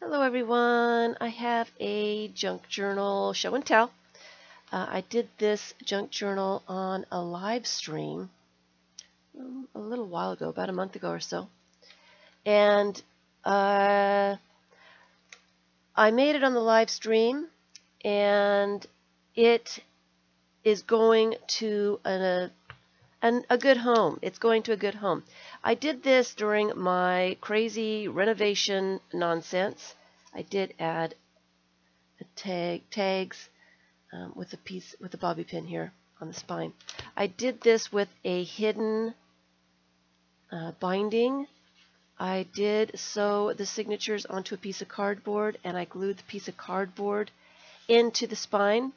Hello everyone, I have a junk journal show and tell. I did this junk journal on a live stream a little while ago, about a month ago or so. And I made it on the live stream, and it is going to a good home. It's going to a good home. I did this during my crazy renovation nonsense. I did add tags with a bobby pin here on the spine. I did this with a hidden binding. I did sew the signatures onto a piece of cardboard, and I glued the piece of cardboard into the spine.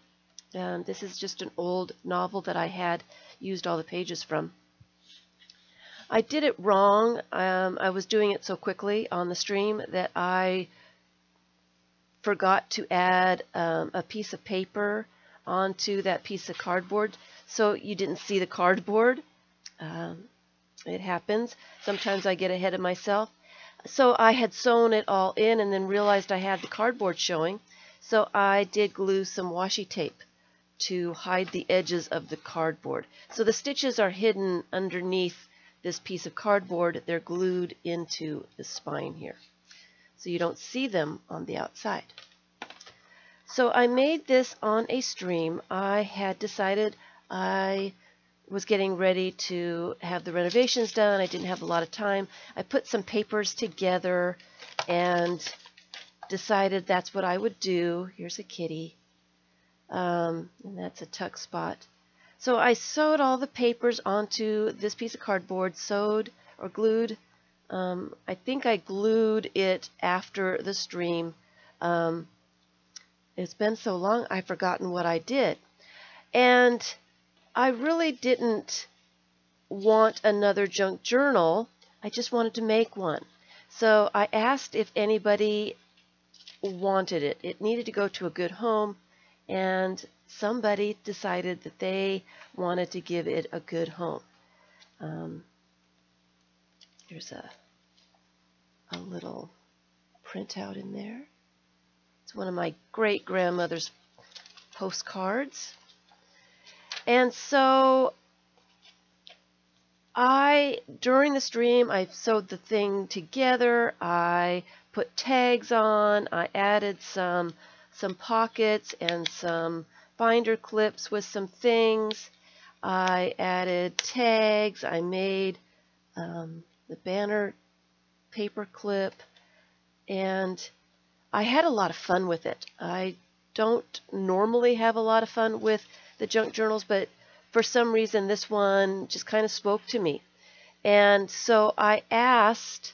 This is just an old novel that I had used all the pages from. I did it wrong. I was doing it so quickly on the stream that I forgot to add a piece of paper onto that piece of cardboard, so you didn't see the cardboard. It happens. Sometimes I get ahead of myself. So I had sewn it all in and then realized I had the cardboard showing, so I did glue some washi tape to hide the edges of the cardboard. So the stitches are hidden underneath this piece of cardboard. They're glued into the spine here, so you don't see them on the outside. So I made this on a stream. I had decided I was getting ready to have the renovations done. I didn't have a lot of time. I put some papers together and decided that's what I would do. Here's a kitty, and that's a tuck spot. So I sewed all the papers onto this piece of cardboard, sewed or glued. I think I glued it after the stream. It's been so long, I've forgotten what I did. And I really didn't want another junk journal. I just wanted to make one. So I asked if anybody wanted it. It needed to go to a good home, and somebody decided that they wanted to give it a good home. There's a little printout in there. It's one of my great-grandmother's postcards. And so during the stream, I sewed the thing together. I put tags on. I added some pockets and some binder clips with some things. I added tags. I made the banner paper clip, and I had a lot of fun with it. I don't normally have a lot of fun with the junk journals, but for some reason this one just kind of spoke to me. And so I asked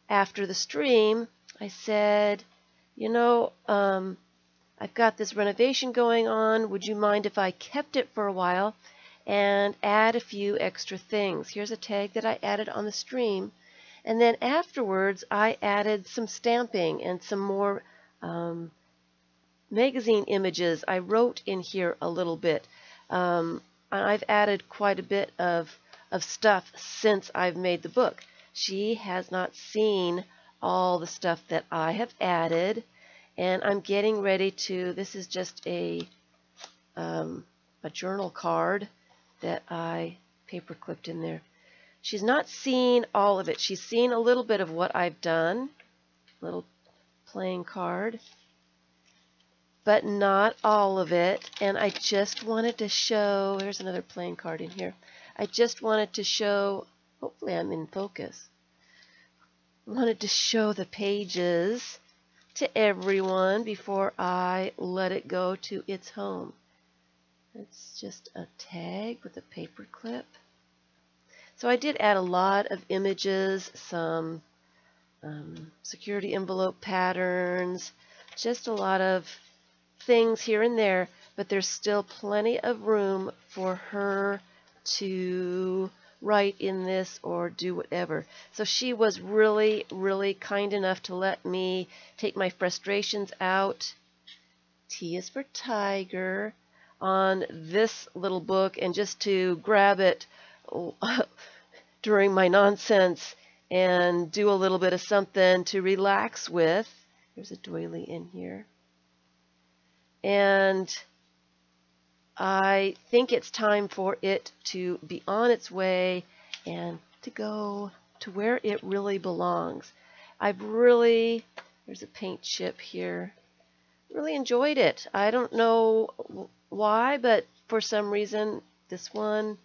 after the stream, I said, I've got this renovation going on. Would you mind if I kept it for a while and add a few extra things? Here's a tag that I added on the stream. And then afterwards, I added some stamping and some more magazine images. I wrote in here a little bit. I've added quite a bit of stuff since I've made the book. She has not seen all the stuff that I have added, and I'm getting ready to, this is just a journal card that I paper clipped in there. She's not seen all of it. She's seen a little bit of what I've done, little playing card, but not all of it. And I just wanted to show, there's another playing card in here. I just wanted to show, hopefully I'm in focus, wanted to show the pages to everyone before I let it go to its home. It's just a tag with a paper clip. So I did add a lot of images, some security envelope patterns, just a lot of things here and there, but there's still plenty of room for her to write in this or do whatever. So she was really, really kind enough to let me take my frustrations out. T is for tiger on this little book, and just to grab it during my nonsense and do a little bit of something to relax with. There's a doily in here. And I think it's time for it to be on its way and to go to where it really belongs. There's a paint chip here, really enjoyed it. I don't know why, but for some reason, this one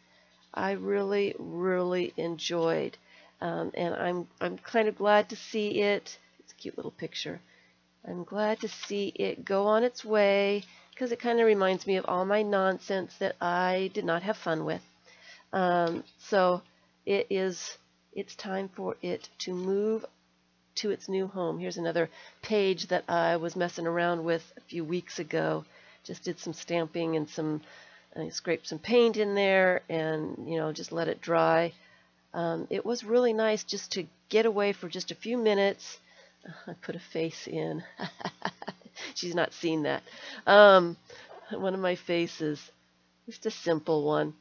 I really, really enjoyed. And I'm kind of glad to see it. It's a cute little picture. I'm glad to see it go on its way because it kind of reminds me of all my nonsense that I did not have fun with. So it's time for it to move to its new home. Here's another page that I was messing around with a few weeks ago. Just did some stamping and I scraped some paint in there and, just let it dry. It was really nice just to get away for just a few minutes. I put a face in. She's not seen that. One of my faces. Just a simple one.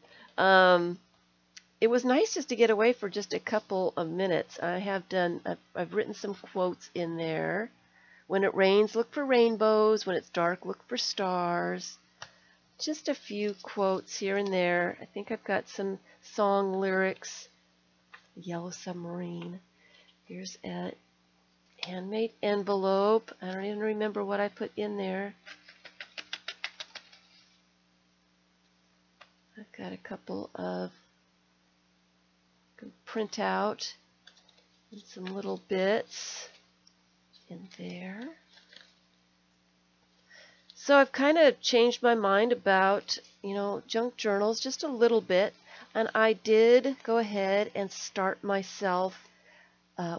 It was nice just to get away for just a couple of minutes. I've written some quotes in there. When it rains, look for rainbows. When it's dark, look for stars. Just a few quotes here and there. I think I've got some song lyrics. Yellow submarine. Here's a handmade envelope. I don't even remember what I put in there. I've got a couple of print out and some little bits in there. So I've kind of changed my mind about, junk journals just a little bit, and I did go ahead and start myself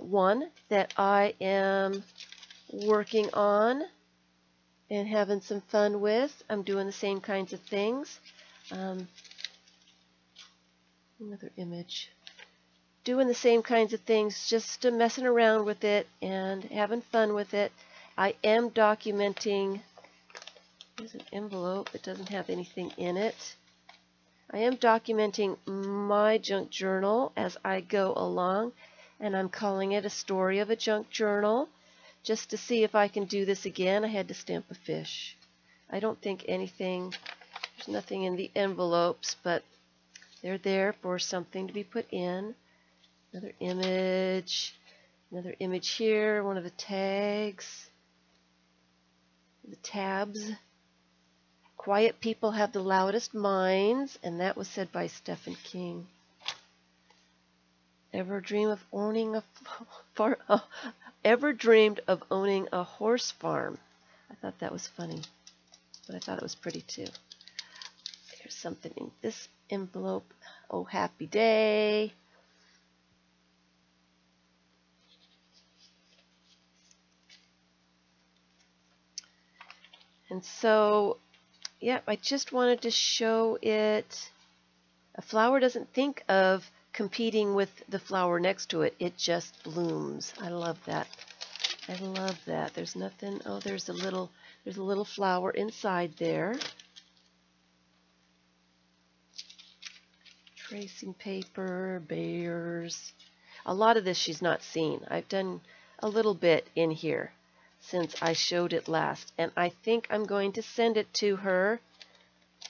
one that I am working on and having some fun with. I'm doing the same kinds of things. Another image. Doing the same kinds of things, just messing around with it and having fun with it. I am documenting. There's an envelope that doesn't have anything in it. I am documenting my junk journal as I go along, and I'm calling it A Story of a Junk Journal. Just to see if I can do this again, I had to stamp a fish. I don't think there's nothing in the envelopes, but they're there for something to be put in. Another image here, one of the tags, the tabs. Quiet people have the loudest minds, and that was said by Stephen King. Ever dreamed of owning a horse farm? I thought that was funny, but I thought it was pretty too. There's something in this envelope. Oh, happy day. And so, I just wanted to show it. A flower doesn't think of competing with the flower next to it. It just blooms. I love that. I love that. There's nothing. Oh, there's a little flower inside there. Tracing paper, bears. A lot of this she's not seen. I've done a little bit in here since I showed it last, and I think I'm going to send it to her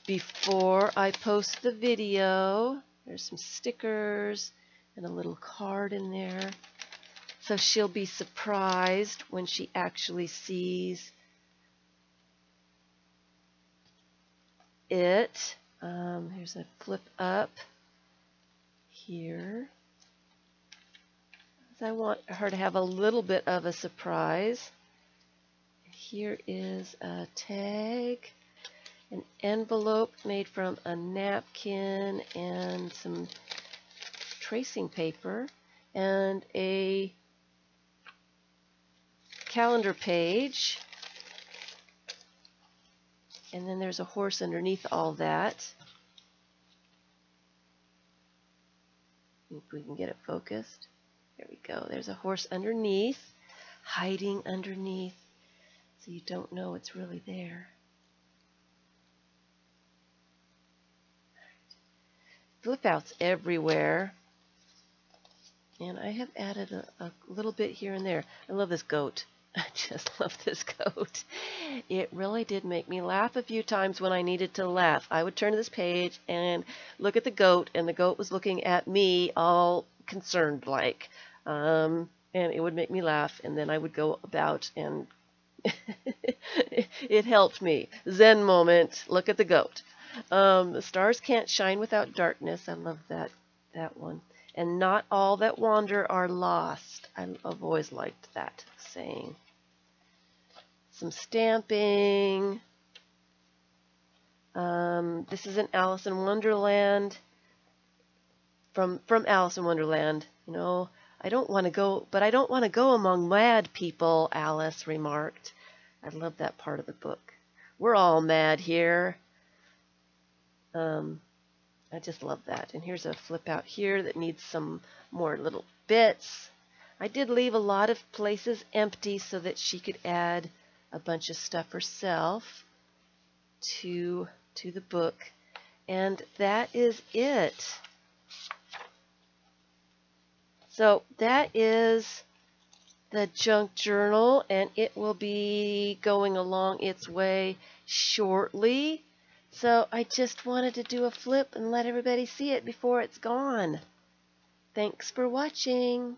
before I post the video. There's some stickers and a little card in there, so she'll be surprised when she actually sees it. Here's a flip up here. I want her to have a little bit of a surprise. Here is a tag, an envelope made from a napkin and some tracing paper, and a calendar page. And then there's a horse underneath all that. If we can get it focused. There we go. There's a horse underneath, hiding underneath, so you don't know it's really there. Flip outs everywhere. And I have added a little bit here and there. I love this goat. I just love this coat. It really did make me laugh a few times when I needed to laugh. I would turn to this page and look at the goat, and the goat was looking at me all concerned like. And it would make me laugh, and then I would go about and it helped me. Zen moment. Look at the goat. The stars can't shine without darkness. I love that one. And not all that wander are lost. I've always liked that saying. Some stamping. This is an Alice in Wonderland. From Alice in Wonderland. You know, I don't want to go, but I don't want to go among mad people, Alice remarked. I love that part of the book. We're all mad here. I just love that. And here's a flip out here that needs some more little bits. I did leave a lot of places empty so that she could add a bunch of stuff herself to the book. And that is it. So that is the junk journal, and it will be going along its way shortly. So I just wanted to do a flip and let everybody see it before it's gone. Thanks for watching.